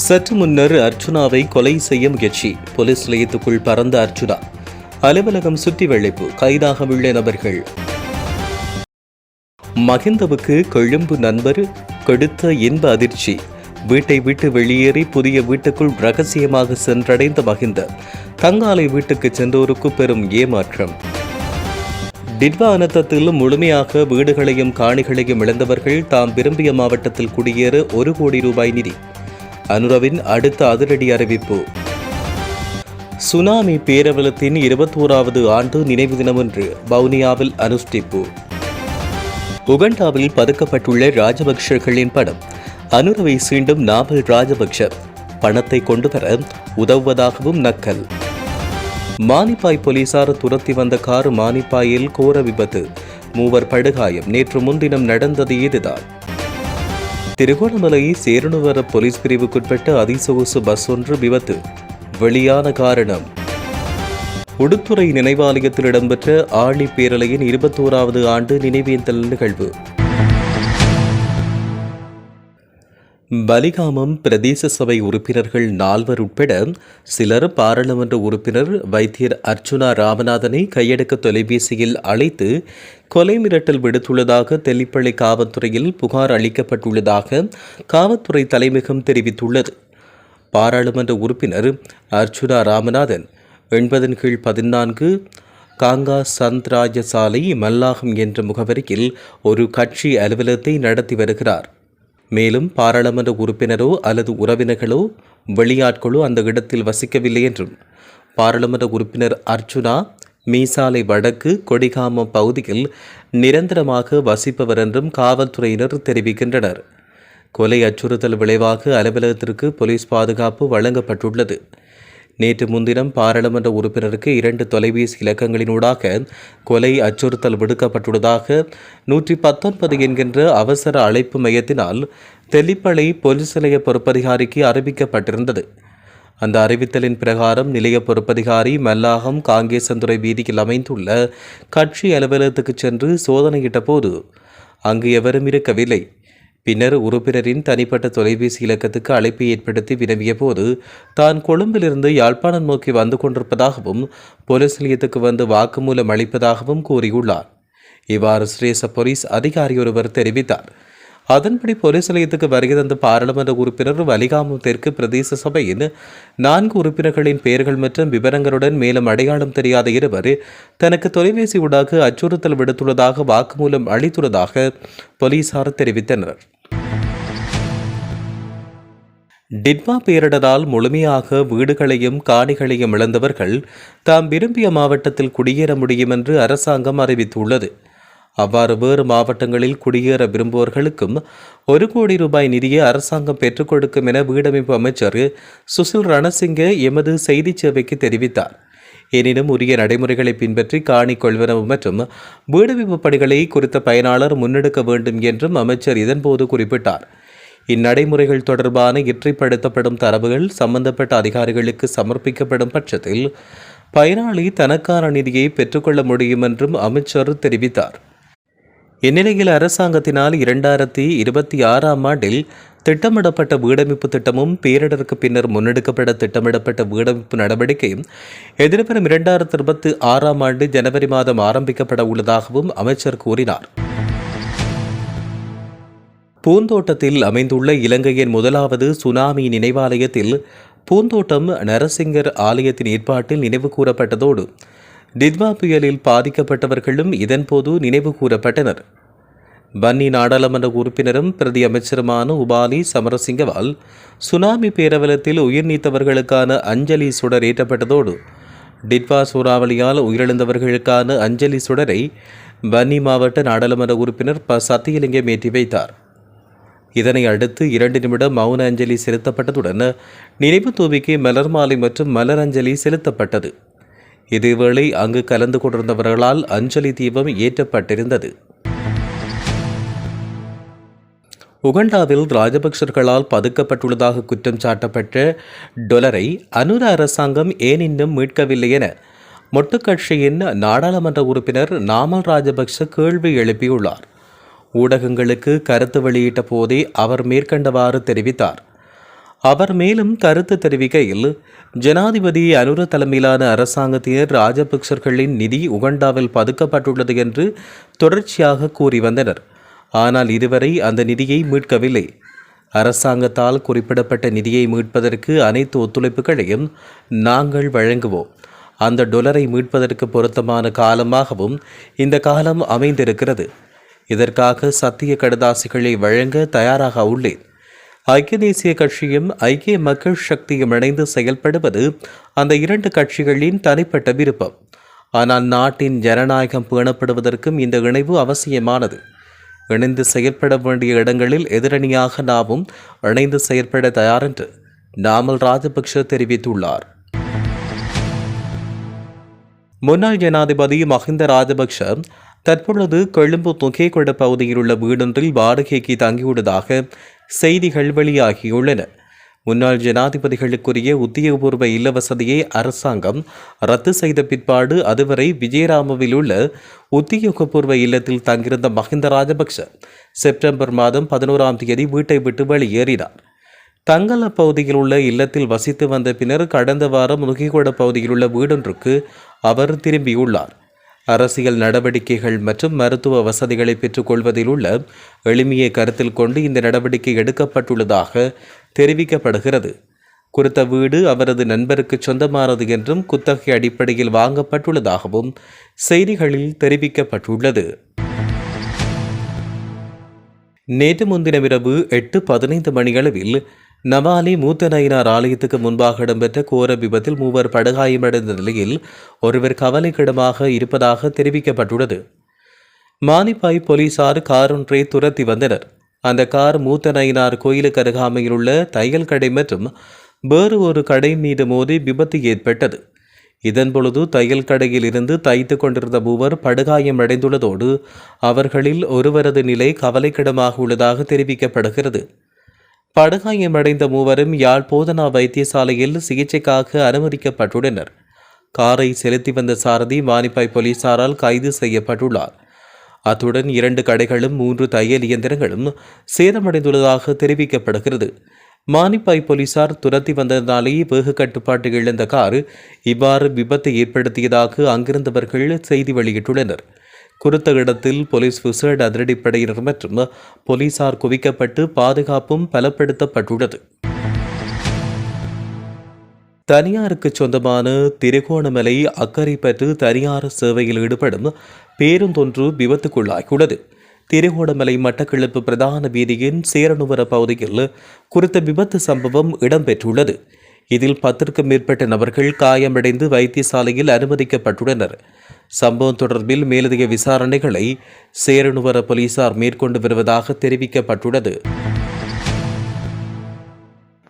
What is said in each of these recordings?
சற்று முன்னர் அர்ச்சுனாவை கொலை செய்ய முயற்சி. போலீஸ் நிலையத்துக்குள் பறந்த அர்ச்சுனா. அலுவலகம் சுற்றி வளைப்பு. கைதாகவுள்ள நபர்கள். மகிந்தவுக்கு கொழும்பு நண்பர் கொடுத்த இன்ப அதிர்ச்சி. வீட்டை விட்டு வெளியேறி புதிய வீட்டுக்குள் ரகசியமாக சென்றடைந்த மகிந்த தங்காலை வீட்டுக்கு சென்றோருக்கு பெரும் ஏமாற்றம். டிட்வா அனர்த்தத்தில் முழுமையாக வீடுகளையும் காணிகளையும் இழந்தவர்கள் தாம் விரும்பிய மாவட்டத்தில் குடியேற 1 கோடி ரூபாய் நிதி. அனுரவின் அடுத்த அதிரடி அறிவிப்பு. சுனாமி பேரவலத்தின் 21வது ஆண்டு நினைவு தினமன்று வவுனியாவில் அனுஷ்டிப்பு. உகண்டாவில் பதுக்கப்பட்டுள்ள ராஜபக்ஷர்களின் படம். அனுரவை சீண்டும் நாமல் ராஜபக்ஷ பணத்தை கொண்டு வர உதவுவதாகவும் நக்கல். மானிப்பாய் போலீசார் துரத்தி வந்த கார் மானிப்பாயில் கோர விபத்து. 3 படுகாயம். நேற்று முன்தினம் நடந்தது இதுதான். திருகோணமலை சேரனுவர போலீஸ் பிரிவுக்குட்பட்ட அதிசொகுசு பஸ் ஒன்று விபத்து. வெளியான காரணம். உடுத்துறை நினைவாலயத்தில் இடம்பெற்ற ஆழி பேரலையின் 21வது ஆண்டு நினைவேந்தல் நிகழ்வு. பலிகாமம் பிரதேச சபை உறுப்பினர்கள் 4 உட்பட சிலர் பாராளுமன்ற உறுப்பினர் வைத்தியர் அர்ச்சுனா ராமநாதனை கையடக்க தொலைபேசியில் அழைத்து கொலை மிரட்டல் விடுத்துள்ளதாக தெல்லிப்பள்ளி காவல்துறையில் புகார் அளிக்கப்பட்டுள்ளதாக காவல்துறை தலைமையகம் தெரிவித்துள்ளது. பாராளுமன்ற உறுப்பினர் அர்ச்சுனா ராமநாதன் 80/14 காங்கா சந்த்ராஜ சாலை மல்லாகம் என்ற முகவரியில் ஒரு கட்சி அலுவலகத்தை நடத்தி வருகிறார். மேலும் பாராளுமன்ற உறுப்பினரோ அல்லது உறவினர்களோ வெளியாட்களோ அந்த இடத்தில் வசிக்கவில்லை என்றும் பாராளுமன்ற உறுப்பினர் அர்ச்சுனா மீசாலை வடக்கு கொடிகாமம் பகுதியில் நிரந்தரமாக வசிப்பவர் என்றும் காவல்துறையினர் தெரிவிக்கின்றனர். கொலை அச்சுறுத்தல் விளைவாக அலுவலகத்திற்கு போலீஸ் பாதுகாப்பு வழங்கப்பட்டுள்ளது. நேற்று முன்தினம் பாராளுமன்ற உறுப்பினருக்கு 2 தொலைபேசி இலக்கங்களினூடாக கொலை அச்சுறுத்தல் விடுக்கப்பட்டுள்ளதாக 119 என்கின்ற அவசர அழைப்பு மையத்தினால் தெல்லிப்பளை போலீஸ் நிலைய பொறுப்பதிகாரிக்கு அறிவிக்கப்பட்டிருந்தது. அந்த அறிவித்தலின் பிரகாரம் நிலைய பொறுப்பதிகாரி மல்லாகம் காங்கேசந்துறை வீதியில் அமைந்துள்ள கட்சி அலுவலகத்துக்கு சென்று சோதனையிட்ட போது அங்கு எவரும் இருக்கவில்லை. பின்னர் உறுப்பினரின் தனிப்பட்ட தொலைபேசி இலக்கத்துக்கு அழைப்பை ஏற்படுத்தி வினவிய போது தான் கொழும்பிலிருந்து யாழ்ப்பாணம் நோக்கி வந்து கொண்டிருப்பதாகவும் போலீஸ் நிலையத்துக்கு வந்து வாக்குமூலம் அளிப்பதாகவும் கூறியுள்ளார். இவ்வாறு சிரேச போலீஸ் அதிகாரி ஒருவர் தெரிவித்தார். அதன்படி போலீஸ் நிலையத்துக்கு வருகை தந்த பாராளுமன்ற உறுப்பினர் வலிகாமம் தெற்கு பிரதேச சபையின் 4 உறுப்பினர்களின் பெயர்கள் மற்றும் விவரங்களுடன் மேலும் அடையாளம் தெரியாத இருவர் தனக்கு தொலைபேசி ஊடாக அச்சுறுத்தல் விடுத்துள்ளதாக வாக்குமூலம் அளித்துள்ளதாக போலீசார் தெரிவித்தனர். டிட்வா பேரிடரால் முழுமையாக வீடுகளையும் காணிகளையும் இழந்தவர்கள் தாம் விரும்பிய மாவட்டத்தில் குடியேற முடியும் என்று அரசாங்கம் அறிவித்துள்ளது. அவ்வாறு வேறு மாவட்டங்களில் குடியேற விரும்புவோர்களுக்கும் 1 கோடி ரூபாய் நிதியை அரசாங்கம் பெற்றுக் கொடுக்கும் என வீடமைப்பு அமைச்சர் சுசில் ரணசிங்க எமது செய்தி சேவைக்கு தெரிவித்தார். எனினும் உரிய நடைமுறைகளை பின்பற்றி காணி கொள்வனவு மற்றும் வீடமைப்பு பணிகளை குறித்த பயனாளர் முன்னெடுக்க வேண்டும் என்றும் அமைச்சர் இதன்போது குறிப்பிட்டார். இந்நடைமுறைகள் தொடர்பான இற்றைப்படுத்தப்படும் தரவுகள் சம்பந்தப்பட்ட அதிகாரிகளுக்கு சமர்ப்பிக்கப்படும் பட்சத்தில் பயனாளி தனக்கான நிதியை பெற்றுக்கொள்ள முடியும் என்றும் அமைச்சர் தெரிவித்தார். இந்நிலையில் அரசாங்கத்தினால் 2026ஆம் ஆண்டில் திட்டமிடப்பட்ட வீடமைப்பு திட்டமும் பேரிடருக்கு பின்னர் முன்னெடுக்கப்பட திட்டமிடப்பட்ட வீடமைப்பு நடவடிக்கையும் எதிர்வரும் 2026ஆம் ஆண்டு ஜனவரி மாதம் ஆரம்பிக்கப்பட உள்ளதாகவும் அமைச்சர் கூறினார். பூந்தோட்டத்தில் அமைந்துள்ள இலங்கையின் 1வது சுனாமி நினைவாலயத்தில் பூந்தோட்டம் நரசிங்கர் ஆலயத்தின் ஏற்பாட்டில் நினைவு கூறப்பட்டதோடு டிட்வா புயலில் பாதிக்கப்பட்டவர்களும் இதன்போது நினைவு கூறப்பட்டனர். வன்னி நாடாளுமன்ற உறுப்பினரும் பிரதி அமைச்சருமான உபாலி சமரசிங்கவால் சுனாமி பேரவலத்தில் உயிர் நீத்தவர்களுக்கான அஞ்சலி சுடர் ஏற்றப்பட்டதோடு டிட்வா சூறாவளியால் உயிரிழந்தவர்களுக்கான அஞ்சலி சுடரை வன்னி மாவட்ட நாடாளுமன்ற உறுப்பினர் சத்தியலிங்கம் ஏற்றி வைத்தார். இதனை அடுத்து 2 நிமிடம் மௌன அஞ்சலி செலுத்தப்பட்டதுடன் நினைவு தூவிக்கு மலர் மாலை மற்றும் மலர் அஞ்சலி செலுத்தப்பட்டது. இதேவேளை அங்கு கலந்து கொண்டிருந்தவர்களால் அஞ்சலி தீபம் ஏற்றப்பட்டிருந்தது. உகண்டாவில் ராஜபக்சர்களால் பதுக்கப்பட்டுள்ளதாக குற்றம் சாட்டப்பட்ட டொலரை அனுர அரசாங்கம் ஏன் இன்னும் மீட்கவில்லை என மொட்டு கட்சியின் நாடாளுமன்ற உறுப்பினர் நாமல் ராஜபக்ச கேள்வி எழுப்பியுள்ளார். ஊடகங்களுக்கு கருத்து வெளியிட்ட போதே அவர் மேற்கண்டவாறு தெரிவித்தார். அவர் மேலும் கருத்து தெரிவிக்கையில், ஜனாதிபதி அனுர தலைமையிலான அரசாங்கத்தினர் ராஜபக்சர்களின் நிதி உகண்டாவில் பதுக்கப்பட்டுள்ளது என்று தொடர்ச்சியாக கூறி வந்தனர். ஆனால் இதுவரை அந்த நிதியை மீட்கவில்லை. அரசாங்கத்தால் குறிப்பிடப்பட்ட நிதியை மீட்பதற்கு அனைத்து ஒத்துழைப்புகளையும் நாங்கள் வழங்குவோம். அந்த டொலரை மீட்பதற்கு பொருத்தமான காலமாகவும் இந்த காலம் அமைந்திருக்கிறது. இதற்காக சத்திய கடுதாசிகளை வழங்க தயாராக உள்ளேன். ஐக்கிய தேசிய கட்சியும் ஐக்கிய மக்கள் சக்தியும் இணைந்து செயல்படுவது அந்த இரண்டு கட்சிகளின் தனிப்பட்ட விருப்பம். ஆனால் நாட்டின் ஜனநாயகம் பேணப்படுவதற்கும் இந்த இணைவு அவசியமானது. இணைந்து செயல்பட வேண்டிய இடங்களில் எதிரணியாக நாமும் இணைந்து செயல்பட தயார் என்று நாமல் ராஜபக்ஷ தெரிவித்துள்ளார். முன்னாள் ஜனாதிபதி மஹிந்த ராஜபக்ஷ தற்பொழுது கொழும்பு துகேகொட பகுதியில் உள்ள வீடொன்றில் வாடகைக்கு தங்கியுள்ளதாக செய்திகள் வெளியாகியுள்ளன. முன்னாள் ஜனாதிபதிகளுக்குரிய உத்தியோகபூர்வ இல்ல வசதியை அரசாங்கம் ரத்து செய்த பிற்பாடு அதுவரை விஜயராமவில் உள்ள உத்தியோகபூர்வ இல்லத்தில் தங்கியிருந்த மஹிந்த ராஜபக்ஷ செப்டம்பர் மாதம் 11ஆம் தேதி வீட்டை விட்டு வெளியேறினார். தங்கல பகுதியில் உள்ள இல்லத்தில் வசித்து வந்த பின்னர் கடந்த வாரம் நுகிகொட பகுதியில் உள்ள வீடொன்றுக்கு அவர் திரும்பியுள்ளார். அரசியல் நடவடிக்கைகள் மற்றும் மருத்துவ வசதிகளை பெற்றுக்கொள்வதில் உள்ள எளிமையை கருத்தில் கொண்டு இந்த நடவடிக்கை எடுக்கப்பட்டுள்ளதாக தெரிவிக்கப்படுகிறது. குறித்த வீடு அவரது நண்பருக்கு சொந்தமானது என்றும் குத்தகை அடிப்படையில் வாங்கப்பட்டுள்ளதாகவும் செய்திகளில் தெரிவிக்கப்பட்டுள்ளது. நேற்று முன்தினமிரவு 8:15 மணியளவில் நவாலி மூத்த நயினார் ஆலயத்துக்கு முன்பாக இடம்பெற்ற கோர விபத்தில் 3 படுகாயமடைந்த நிலையில் ஒருவர் கவலைக்கிடமாக இருப்பதாக தெரிவிக்கப்பட்டுள்ளது. மானிப்பாய் போலீசார் கார் ஒன்றை துரத்தி வந்தனர். அந்த கார் மூத்த நயினார் கோயிலுக்கு அருகாமையில் உள்ள தையல் கடை மற்றும் வேறு ஒரு கடை மீது மோதி விபத்து ஏற்பட்டது. இதன்பொழுது தையல் கடையில் இருந்து தைத்து கொண்டிருந்த 3 படுகாயமடைந்துள்ளதோடு அவர்களில் ஒருவரது நிலை கவலைக்கிடமாக உள்ளதாக தெரிவிக்கப்படுகிறது. படுகாயமடைந்த 3 யாழ் போதனா வைத்தியசாலையில் சிகிச்சைக்காக அனுமதிக்கப்பட்டுள்ளனர். காரை செலுத்தி வந்த சாரதி மானிப்பாய் போலீசாரால் கைது செய்யப்பட்டுள்ளார். அத்துடன் 2 கடைகளும் 3 தையல் இயந்திரங்களும் சேதமடைந்துள்ளதாக தெரிவிக்கப்படுகிறது. மானிப்பாய் போலீசார் துரத்தி வந்ததினாலேயே வேக கட்டுப்பாட்டு இழந்த கார் இவ்வாறு விபத்தை ஏற்படுத்தியதாக அங்கிருந்தவர்கள் செய்தி வெளியிட்டுள்ளனர். குறித்த இடத்தில் போலீஸ் விசேட அதிரடிப்படையினர் மற்றும் போலீசார் குவிக்கப்பட்டு பாதுகாப்பும் பலப்படுத்தப்பட்டுள்ளது. தனியாருக்கு சொந்தமான திருகோணமலை அக்கரைப்பற்று தனியார் சேவையில் ஈடுபடும் பேருந்தொன்று விபத்துக்குள்ளாகியுள்ளது. திருகோணமலை மட்டக்களப்பு பிரதான வீதியின் சேரனுவர பகுதியில் குறித்த விபத்து சம்பவம் இடம்பெற்றுள்ளது. இதில் 10க்கும் மேற்பட்ட நபர்கள் காயமடைந்து வைத்தியசாலையில் அனுமதிக்கப்பட்டுள்ளனர். சம்பவம் தொடர்பில் மேலதிக விசாரணைகளை சேரனுவர போலீசார் மேற்கொண்டு வருவதாக தெரிவிக்கப்பட்டுள்ளது.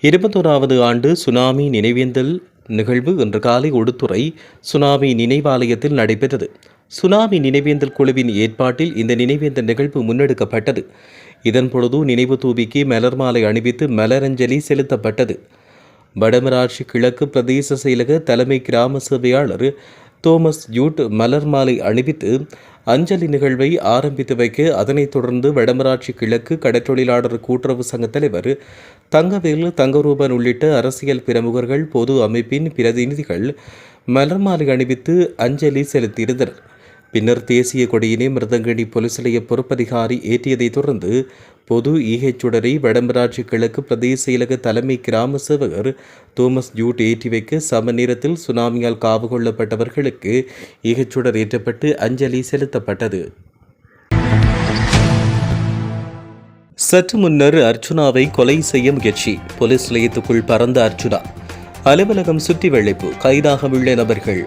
21வது ஆண்டு சுனாமி நினைவேந்தல் நிகழ்வு இன்று காலை உடுத்துறை சுனாமி நினைவாலயத்தில் நடைபெற்றது. சுனாமி நினைவேந்தல் குழுவின் ஏற்பாட்டில் இந்த நினைவேந்தல் நிகழ்வு முன்னெடுக்கப்பட்டது. இதன்பொழுது நினைவு தூபிக்கு மலர் மாலை அணிவித்து மலரஞ்சலி செலுத்தப்பட்டது. வடமராட்சி கிழக்கு பிரதேச செயலக தலைமை கிராம சேவையாளர் தோமஸ் ஜூட் மலர் மாலை அணிவித்து அஞ்சலி நிகழ்வை ஆரம்பித்து வைக்க, அதனைத் தொடர்ந்து வடமராட்சி கிழக்கு கடற்றொழிலாளர் கூட்டுறவு சங்க தலைவர் தங்கவேல் தங்கரூபன் உள்ளிட்ட அரசியல் பிரமுகர்கள் பொது அமைப்பின் பிரதிநிதிகள் மலர் மாலை அணிவித்து அஞ்சலி செலுத்தியிருந்தனர். பின்னர் தேசிய கொடியினை மிருதங்கணி போலீஸ் நிலைய பொறுப்பதிகாரி ஏற்றியதைத் தொடர்ந்து பொது ஈகைச்சுடரை வடமராட்சி கிழக்கு பிரதேச செயலக தலைமை கிராம சேவகர் தோமஸ் ஜூட் ஏற்றி வைக்க சம நேரத்தில் சுனாமியால் காவு கொள்ளப்பட்டவர்களுக்கு ஈகைச்சுடர் ஏற்றப்பட்டு அஞ்சலி செலுத்தப்பட்டது. சற்று முன்னர் அர்ச்சுனாவை கொலை செய்ய முயற்சி. போலீஸ் நிலையத்துக்குள் பறந்த அர்ச்சுனா. அலுவலகம் சுற்றி வளைப்பு. கைதாக உள்ள நபர்கள்.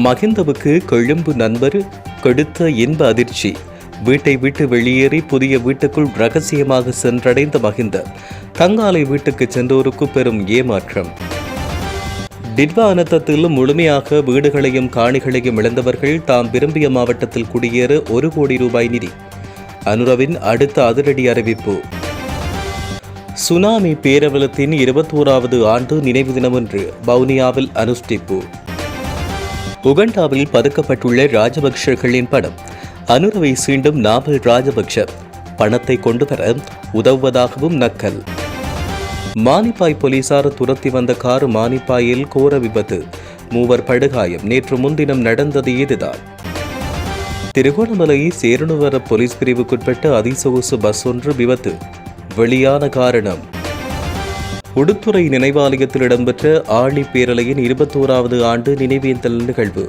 மகிந்தவுக்கு கொழும்பு நண்பர் கொடுத்த இன்ப அதிர்ச்சி. வீட்டை விட்டு வெளியேறி புதிய வீட்டுக்குள் ரகசியமாக சென்றடைந்த மகிந்த தங்காலை வீட்டுக்கு சென்றோருக்கு பெரும் ஏமாற்றம். டிட்வா அனர்த்தத்தில் முழுமையாக வீடுகளையும் காணிகளையும் இழந்தவர்கள் தாம் விரும்பிய மாவட்டத்தில் குடியேற 1 கோடி ரூபாய் நிதி. அனுரவின் அடுத்த அதிரடி அறிவிப்பு. சுனாமி பேரவலத்தின் 21வது ஆண்டு நினைவு தினமன்று வவுனியாவில் அனுஷ்டிப்பு. உகண்டாவில் பதுக்கப்பட்டுள்ள ராஜபக்சர்களின் படம். அனுரவை சீண்டும் நாமல் ராஜபக்ஷ பணத்தை கொண்டு வர உதவுவதாகவும் நக்கல். மானிப்பாய் போலீசார் துரத்தி வந்த கார் மானிப்பாயில் கோர விபத்து, மூவர் படுகாயம். நேற்று முன்தினம் நடந்தது இதுதான். திருகோணமலை சேரனுவர போலீஸ் பிரிவுக்குட்பட்ட அதிசொகுசு பஸ் ஒன்று விபத்து, வெளியான காரணம். உடுத்துறை நினைவாலயத்தில் இடம்பெற்ற ஆழி பேரலையின் 21வது ஆண்டு நினைவேந்தல் நிகழ்வு.